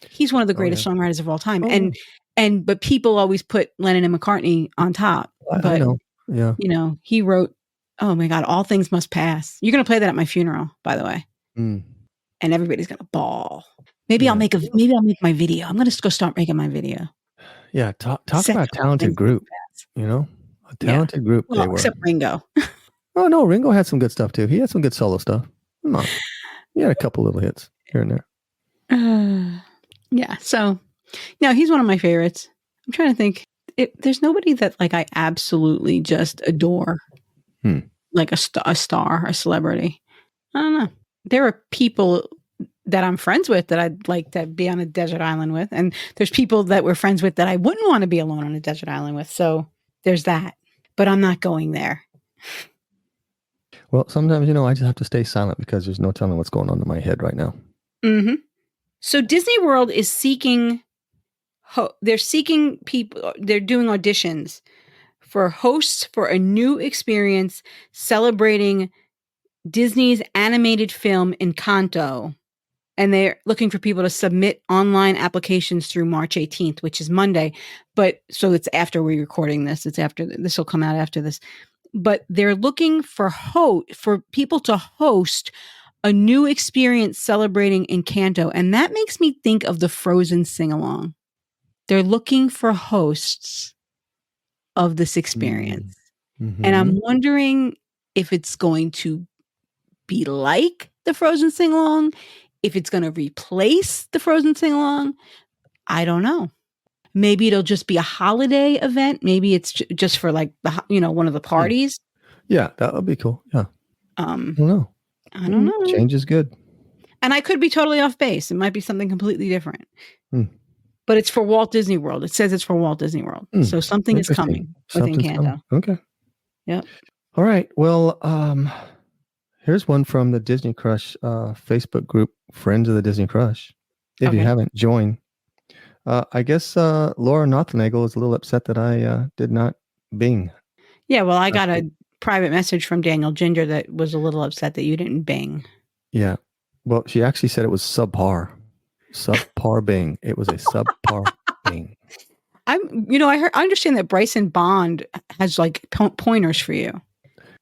he's one of the greatest songwriters of all time. But people always put Lennon and McCartney on top. I know. Yeah. He wrote, oh my God, All Things Must Pass. You're going to play that at my funeral, by the way. And everybody's going to bawl. Maybe I'll make my video. I'm going to go start making my video. Yeah. Talk about a talented group, a talented group. Well, they were. Except Ringo. Oh no, Ringo had some good stuff too. He had some good solo stuff. Come on. He had a couple little hits here and there. Yeah. So, no, he's one of my favorites. I'm trying to think. There's nobody that I absolutely just adore, like a star, a celebrity. I don't know. There are people that I'm friends with that I'd like to be on a desert island with, and there's people that we're friends with that I wouldn't want to be alone on a desert island with. So there's that. but I'm not going there. Well, sometimes, I just have to stay silent because there's no telling what's going on in my head right now. Mm-hmm. So Disney World is seeking, they're seeking people, they're doing auditions for hosts for a new experience celebrating Disney's animated film Encanto. And they're looking for people to submit online applications through March 18th, which is Monday. But so it's after we're recording this. It's after this will come out after this. But they're looking for people to host a new experience celebrating Encanto. And that makes me think of the Frozen sing-along. They're looking for hosts of this experience. Mm-hmm. And I'm wondering if it's going to be like the Frozen sing-along, if it's going to replace the Frozen sing-along. I don't know. Maybe it'll just be a holiday event. Maybe it's just for like one of the parties. Yeah, that would be cool. Yeah. I don't know. I don't know. Change is good. And I could be totally off base. It might be something completely different. But it's for Walt Disney World. It says it's for Walt Disney World. So something is coming with Encanto. Okay. Yep. All right. Well, here's one from the Disney Crush Facebook group, Friends of the Disney Crush. If you haven't joined, I guess Laura Nothenagel is a little upset that I did not Bing. Yeah, well, I got a private message from Daniel Ginger that was a little upset that you didn't Bing. Yeah. Well, she actually said it was subpar. Subpar Bing. It was a subpar Bing. I understand that Bryson Bond has like pointers for you.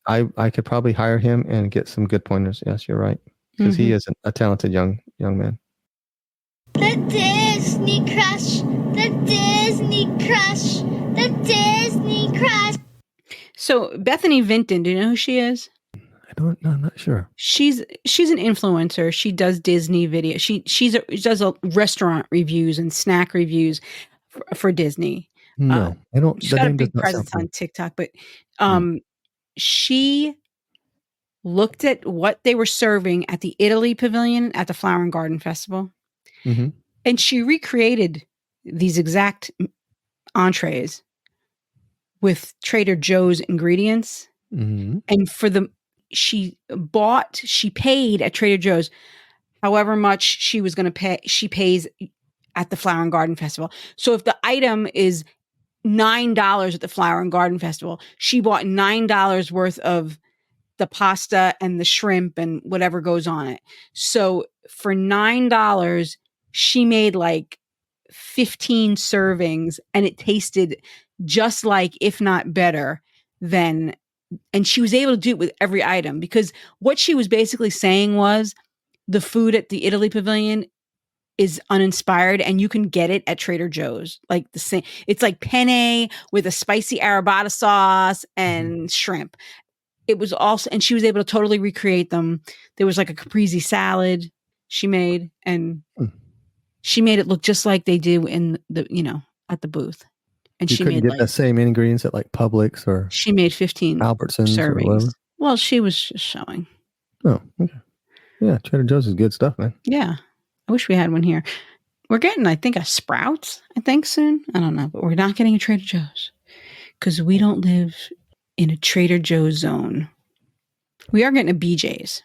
I could probably hire him and get some good pointers. Yes, you're right. Because he is a talented young man. The Disney Crush. The Disney Crush. The Disney Crush. So Bethany Vinton, do you know who she is? I'm not sure. She's an influencer. She does Disney videos. She does restaurant reviews and snack reviews for Disney. No, I don't. She's got a big presence on TikTok, but she looked at what they were serving at the Italy Pavilion at the Flower and Garden Festival, and she recreated these exact entrees with Trader Joe's ingredients. And she paid at Trader Joe's however much she was going to pay. She pays at the Flower and Garden Festival. So if the item is $9 at the Flower and Garden Festival, she bought $9 worth of the pasta and the shrimp and whatever goes on it. So for $9, she made like 15 servings, and it tasted just like, if not better than. And she was able to do it with every item, because what she was basically saying was the food at the Italy Pavilion is uninspired, and you can get it at Trader Joe's. Like the same, it's like penne with a spicy arrabbiata sauce and shrimp. It was also, and she was able to totally recreate them. There was like a caprese salad she made, and she made it look just like they do in the, at the booth. And she couldn't get the same ingredients at like Publix or she made 15 Albertsons servings. Or whatever. Well, she was just showing. Oh, okay. Yeah, Trader Joe's is good stuff, man. Yeah. I wish we had one here. We're getting, I think, a Sprouts, soon. I don't know, but we're not getting a Trader Joe's because we don't live in a Trader Joe's zone. We are getting a BJ's.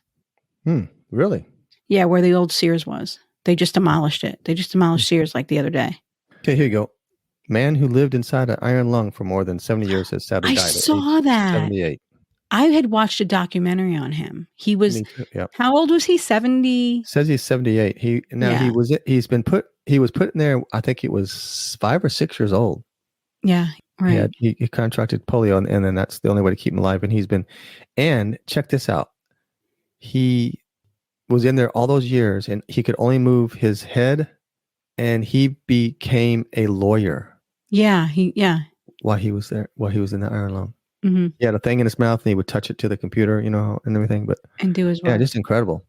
Really? Yeah, where the old Sears was. They just demolished it. They just demolished Sears like the other day. Okay, here you go. Man who lived inside an iron lung for more than 70 years has sadly died. I saw that. 78. I had watched a documentary on him. He was, how old was he? 70? Says he's 78. He was put in there, I think he was 5 or 6 years old. Yeah, right. He contracted polio, and then that's the only way to keep him alive. And check this out. He was in there all those years, and he could only move his head, and he became a lawyer. Yeah, while he was there, while he was in the iron lung. He had a thing in his mouth, and he would touch it to the computer, and everything. And do his work. Yeah, just incredible.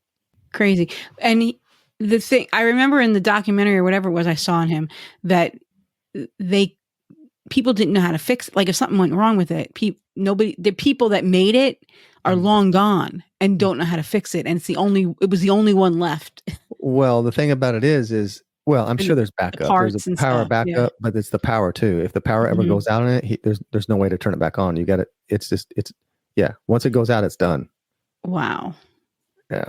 Crazy. And the thing I remember in the documentary or whatever it was I saw on him, that people didn't know how to fix it. Like if something went wrong with it, the people that made it are long gone and don't know how to fix it. And it was the only one left. Well, the thing about it is Well, I'm sure there's backup. There's parts a and power stuff, yeah. backup, but it's the power too. If the power ever Mhm. goes out in it, there's no way to turn it back on. You got it. It's once it goes out, it's done. Wow. Yeah.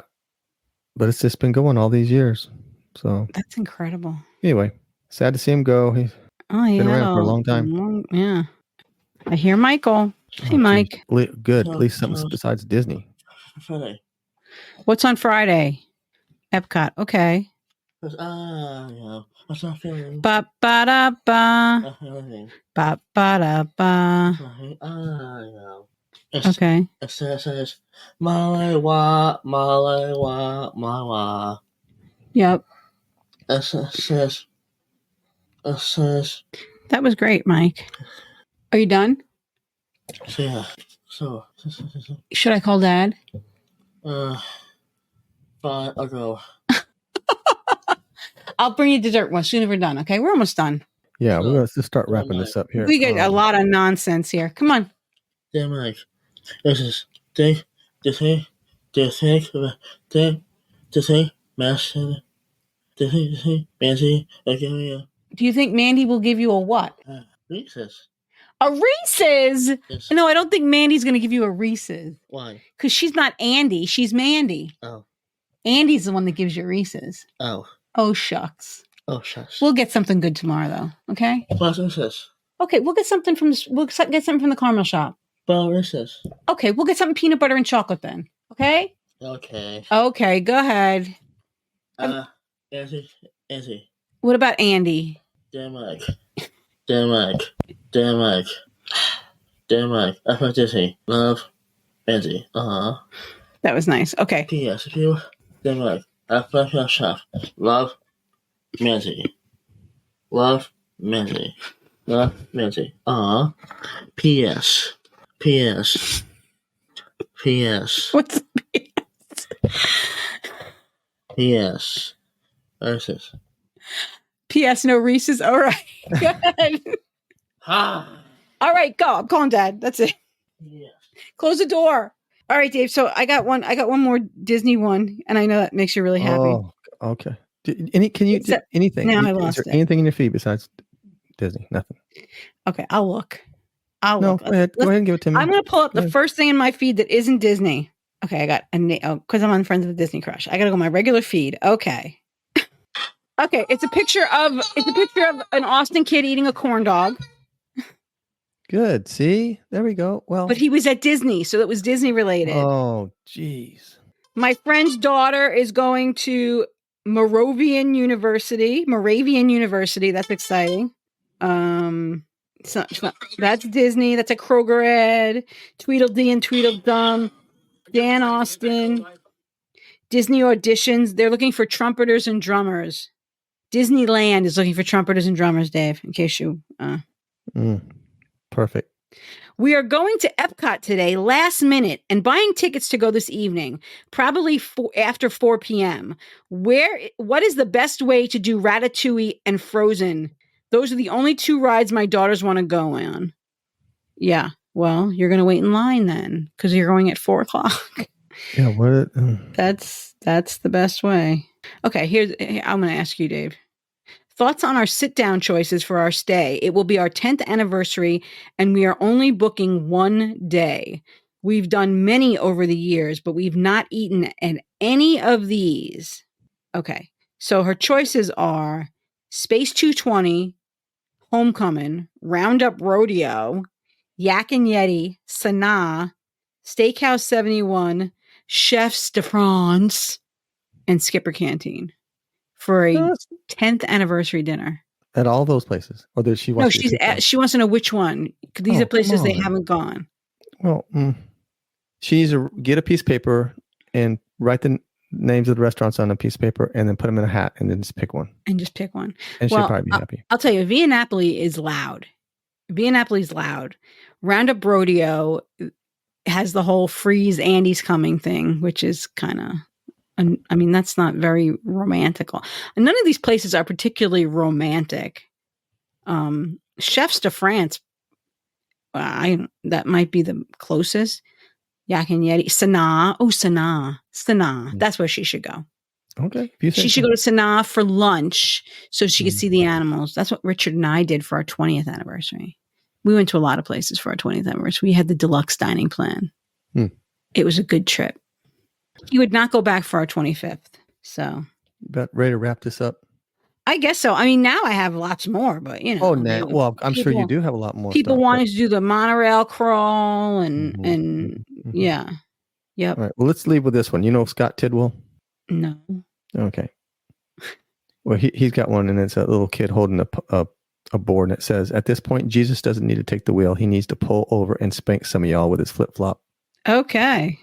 But it's just been going all these years. So That's incredible. anyway, sad to see him go. He's been around for a long time. Yeah. I hear Michael. Hey, Oh, Mike. good. At least something besides Disney. Friday. What's on Friday? Epcot. Okay. What's not feeling? Ba ba da ba. Not feeling. Ba ba da ba. Okay. It says, Molly wa, Molly. Yep. It says, That was great, Mike. Are you done? so yeah. So, Should I call Dad? fine, I'll go. I'll bring you dessert once soon as we're done. Okay, we're almost done. Yeah, we're going to start wrapping this up here. We get a lot of nonsense here. Come on. Damn, Mike. This is Disney, Mandy, okay, Do you think Mandy will give you a what? Reese's. A Reese's? Yes. No, I don't think Mandy's going to give you a Reese's. Why? Because she's not Andy. She's Mandy. Oh. Andy's the one that gives you Reese's. Oh. Oh, shucks. Oh, shucks. We'll get something good tomorrow, though. Okay? What's Reese's? Okay, we'll get something from the caramel shop. Well, Reese's. Okay, we'll get something peanut butter and chocolate then. Okay? Okay. Okay, go ahead. Andy. What about Andy? Damn Mike. I thought Disney. Love, Andy. That was nice. Okay. P.S. If you, damn Mike. I thought your shop. Love, Mandy. Love, Mandy. P.S. What's P.S. Reese's. P.S. No Reese's? All right. Go ahead. All right, go. I'm calling Dad. That's it. Yes. Close the door. All right, Dave. So I got one more Disney one, and I know that makes you really happy. Oh, okay. Anything? Now I Is lost there it. anything in your feed besides Disney? Nothing. Okay, I'll look. Go ahead and give it to me. I'm going to pull up the Yeah. first thing in my feed that isn't Disney. Okay, I got because I'm on Friends of the Disney Crush. I got to go my regular feed. Okay. Okay, it's a picture of an Austin kid eating a corn dog. Good. See? There we go. Well, But he was at Disney, so it was Disney related. oh, geez. My friend's daughter is going to Moravian University. That's exciting. That's Disney. That's a Kroger ad. Tweedledee and Tweedledum. Dan Austin. Disney auditions. They're looking for trumpeters and drummers. Disneyland is looking for trumpeters and drummers, Dave, in case you... Perfect. We are going to Epcot today, last minute, and buying tickets to go this evening, probably after 4 p.m. What is the best way to do Ratatouille and Frozen? Those are the only two rides my daughters want to go on. Yeah, well, you're going to wait in line then, because you're going at 4 o'clock. Yeah, what? That's the best way. Okay, I'm going to ask you, Dave. Thoughts on our sit-down choices for our stay. It will be our 10th anniversary, and we are only booking one day. We've done many over the years, but we've not eaten at any of these. Okay, so her choices are Space 220, Homecoming, Roundup Rodeo, Yak and Yeti, Sanaa, Steakhouse 71, Chefs de France, and Skipper Canteen for a 10th anniversary dinner. At all those places? Or does she want she wants to know which one. These are places they haven't gone. Well, she needs to get a piece of paper and write the names of the restaurants on a piece of paper and then put them in a hat and then just pick one. And she'll probably be happy. I'll tell you, Via Napoli is loud. Roundup Rodeo has the whole freeze Andy's coming thing, which is kind of... I mean, that's not very romantical. And none of these places are particularly romantic. Chefs de France, that might be the closest. Yak and Yeti. Sanaa. Oh, Sanaa. That's where she should go. Okay. If you say She should so. go to Sanaa for lunch so she could see the animals. That's what Richard and I did for our 20th anniversary. We went to a lot of places for our 20th anniversary. We had the deluxe dining plan. It was a good trip. You would not go back for our 25th. So, About ready to wrap this up? I guess so. I mean, now I have lots more, but you know. Oh, now. Well, I'm sure you do have a lot more People stuff. wanted to do the monorail crawl and yeah. Yep. All right. Well, let's leave with this one. You know Scott Tidwell? No. Okay. Well, he's got one, and it's a little kid holding a board, and it says, "At this point, Jesus doesn't need to take the wheel. He needs to pull over and spank some of y'all with his flip-flop." Okay.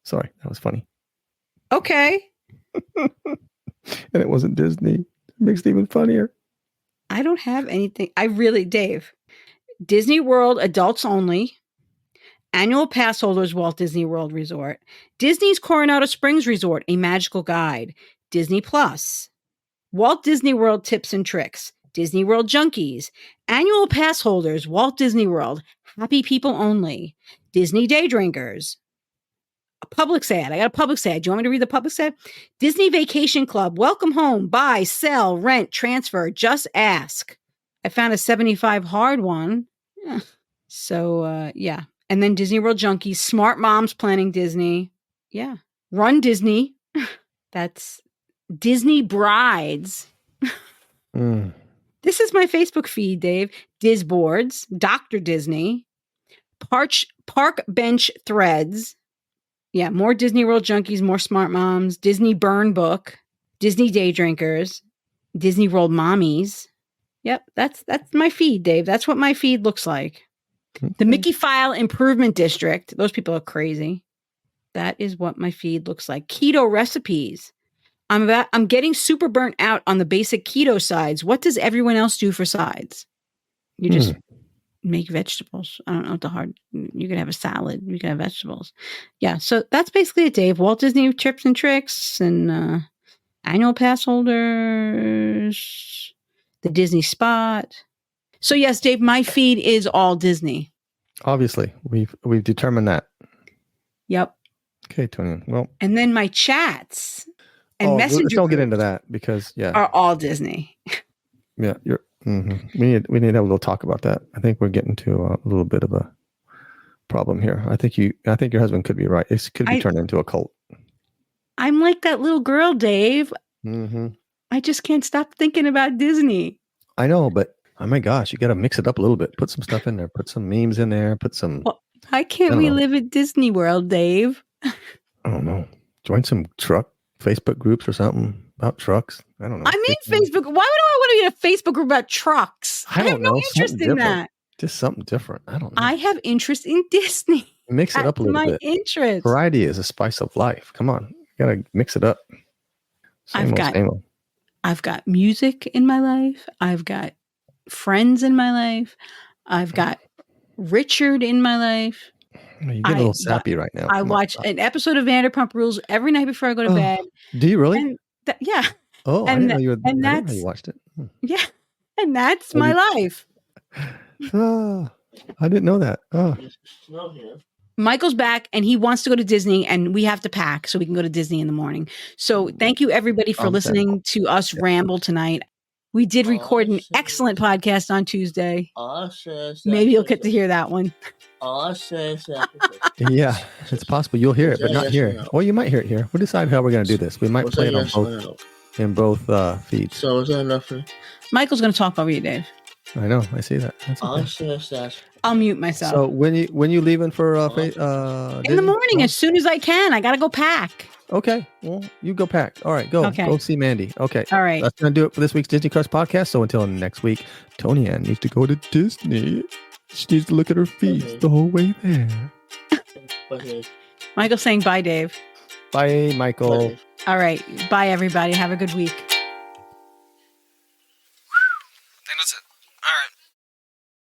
Sorry, that was funny. Okay. And it wasn't Disney. It makes it even funnier. I don't have anything. Dave. Disney World adults only. Annual pass holders, Walt Disney World Resort. Disney's Coronado Springs Resort, a magical guide. Disney Plus. Walt Disney World tips and tricks. Disney World junkies. Annual pass holders, Walt Disney World. Happy people only. Disney day drinkers. A Publix ad. I got a Publix ad. Do you want me to read the Publix ad? Disney Vacation Club. Welcome home. Buy, sell, rent, transfer. Just ask. I found a 75 hard one. Yeah. So, yeah. And then Disney World Junkies, Smart Moms Planning Disney. Yeah. Run Disney. That's Disney Brides. This is my Facebook feed, Dave. Disboards, Dr. Disney, Park Bench Threads. Yeah, more Disney World Junkies, more Smart Moms, Disney Burn Book, Disney Day Drinkers, Disney World Mommies. Yep, that's my feed, Dave. That's what my feed looks like. The Mickey File Improvement District. Those people are crazy. That is what my feed looks like. Keto recipes. I'm getting super burnt out on the basic keto sides. What does everyone else do for sides? You just make vegetables. I don't know what the hard. You can have a salad. You can have vegetables. Yeah. So that's basically it, Dave. Walt Disney tips and tricks and annual pass holders. The Disney spot. So yes, Dave, my feed is all Disney. Obviously, we've determined that. Yep. Okay, Tony. Well, and then my chats and messenger let's don't get into that because are all Disney. Yeah, we need to have a little talk about that. I think we're getting to a little bit of a problem here. I think your husband could be right. It could be turned into a cult. I'm like that little girl, Dave. I just can't stop thinking about Disney. I know, but oh my gosh, you got to mix it up a little bit. Put some stuff in there. Put some memes in there. Put some. Well, why can't we live at Disney World, Dave? I don't know. Join some truck Facebook groups or something about trucks. I don't know. I'm in Facebook. Why would I want to be in a Facebook group about trucks? I have no interest in that. Just something different. I don't know. I have interest in Disney. Mix it up a little bit. My interest. Variety is a spice of life. Come on. You got to mix it up. Same old. I've got music in my life. I've got friends in my life. I've got Richard in my life. You get a little sappy right now. I watch an episode of Vanderpump Rules every night before I go to bed. Do you really? And yeah. Oh, I didn't know you watched it. Yeah. And that's my life. I didn't know that. Oh. Michael's back and he wants to go to Disney and we have to pack so we can go to Disney in the morning. So thank you everybody for listening to us ramble tonight. We did record an excellent podcast on Tuesday. Maybe you'll get to hear that one. Yeah, it's possible you'll hear it, but not here. Well, you might hear it here. We'll decide how we're going to do this. We might play it on both feeds. So is that enough? Michael's going to talk over you, Dave. I know. I see that. That's okay. I'll mute myself. So when you leaving for in the morning, as soon as I can. I got to go pack. Okay. Well, you go pack. All right. Go. Okay. Go see Mandy. Okay. All right. That's going to do it for this week's Disney Crush podcast. So until next week, Tony Ann needs to go to Disney. She needs to look at her feet the whole way there. Michael's saying bye, Dave. Bye, Michael. All right. Bye, everybody. Have a good week.